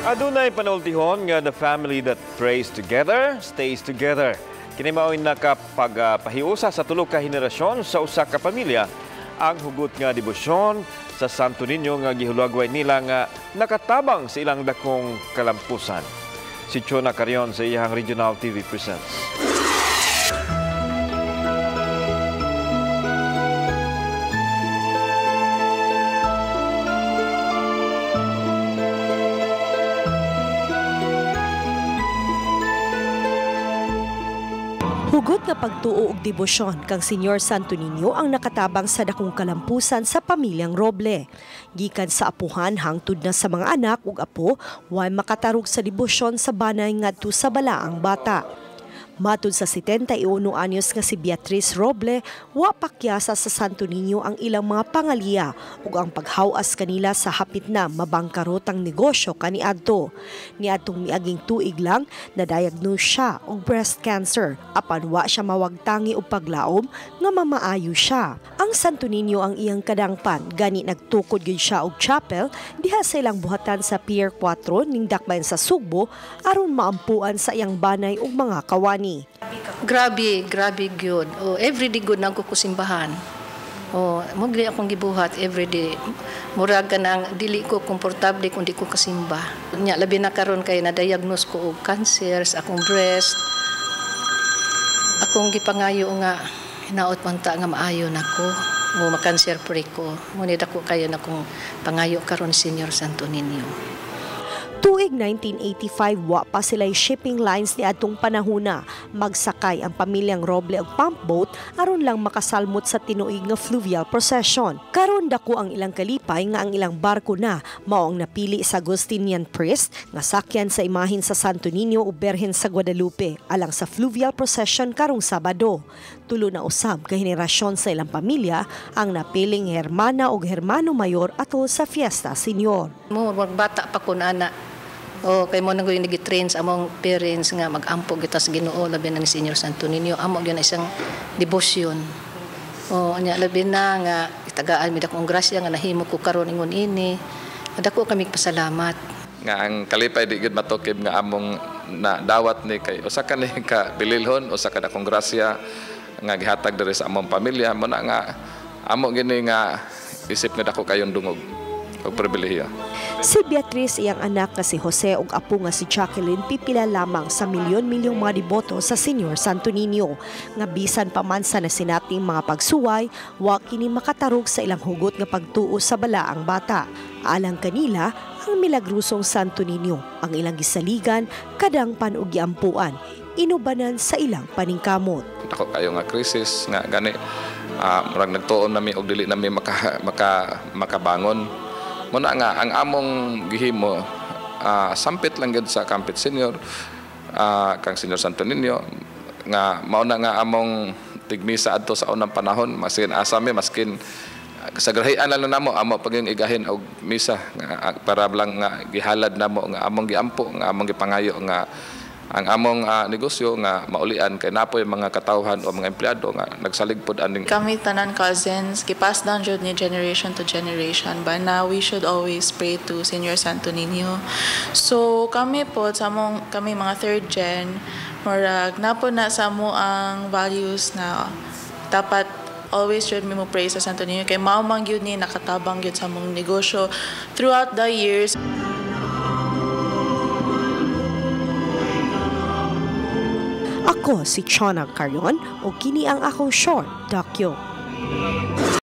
Adunay panultihon nga the family that prays together, stays together. Kini mao'y nakapagpahiusa sa tulo ka henerasyon sa usa ka pamilya ang hugot nga debosyon sa Santo Niño nga gihulagway nila nga nakatabang sa ilang dakong kalampusan. Si Chona Carion sa iyang Regional TV presents. Hugot nga pagtuo og debosyon kang Senyor Santo Niño ang nakatabang sa dakong kalampusan sa pamilyang Roble. Gikan sa apuhan hangtod na sa mga anak ug apo, way makatarog sa debosyon sa banay ngadto sa balaang bata. Matud sa 71 anyos nga si Beatriz Roble, wa pakyasa sa Santo Niño ang ilang mga pangaliya ug ang paghawas kanila sa hapit na mabangkarotang negosyo kaniadto. Niadtong miaging tuig lang na-diagnose siya og breast cancer apan wa siya mawagtangi og paglaom nga mamaayo siya. Ang Santo Niño ang iyang kadangpan, gani nagtukod gyud siya og chapel diha sa ilang buhatan sa Pier 4 ning dakbayan sa Sugbo aron maampuan sa iyang banay ug mga kawani. Grabe gyud. Oh, everyday good nang kusimbahan. Oh, mogli akong gibuhat everyday. Murag nang dili ko komportable kung di ko kasimba. Nya labi na karon kay na-diagnose ko og cancer sa akong breast. Akong gipangayo nga hinaot man ta nga maayo nako. Mo ma-cancer free ko. Ngunit ako kayo na kong pangayo karon Senyor Santo Niño. Tuig 1985, wa pa sila'y shipping lines ni atong panahuna. Magsakay ang pamilyang Roble og pump boat aron lang makasalmot sa tinuig nga fluvial procession. Karon dako ang ilang kalipay nga ang ilang barko na mao ang napili sa Agustinian priest nga sakyan sa imahin sa Santo Niño o Berhen sa Guadalupe alang sa fluvial procession karong Sabado. Tulo na usab ka henerasyon sa ilang pamilya ang napiling hermana o hermano mayor ato sa Fiesta Senior. Mo magbata pa kun ana. O kay mo nang nagi-train sa among parents nga mag-ampo kita sa Ginoo labi na ni Senyor Santo Niño amo gyud isang debosyon. O nya labi na nga itagaan mi dakong grasya nga nahimo ko karon ingon ini. Dako kami pasalamat. Nga ang kalipay di gid matokib nga among na dawat ni kay usa ka ni ka bililhon usa ka dakong grasya nga gihatag diri sa among pamilya mo na nga amo gini nga isip nga dako kayong dungog og pribilehiyo. Si Beatriz iyang anak nga si Jose ug apo nga si Jacqueline pipila lamang sa milyon-milyong mga deboto sa Senyor Santo Niño nga bisan pa man sa nasinating mga pagsuway wa kini makatarog sa ilang hugot nga pagtuo sa balaang bata. Alang kanila ang milagrosong Santo Niño ang ilang gisaligan kadangpan ug giampuan inubanan sa ilang paningkamot. Ako kayo nga krisis nga gani murag nagtuon nami og dili nami makabangon. Muna nga ang among gihimo sampit lang gid sa Kampit Senior kang Senyor Santo Niño nga mao na nga among tigmisa adto sa unang panahon maskin asami maskin sa grahian lang namo amo paging igahin og misa nga para lang nga gihalad namo nga among giampo nga among gipangayo nga ang among negosyo nga maulian kay napoy mga katawhan o mga empleyado nga nagsaligpod aning kami tanan cousins gipass down jud ni generation to generation but now we should always pray to Senyor Santo Niño. So kami po sa kami mga third gen murag napo na sa mo ang values na dapat always should mo pray sa Santo Niño kay mao man gyud ni nakatabang gyud sa mong negosyo throughout the years. Ako si Chona Carion o kini ang akong short docu.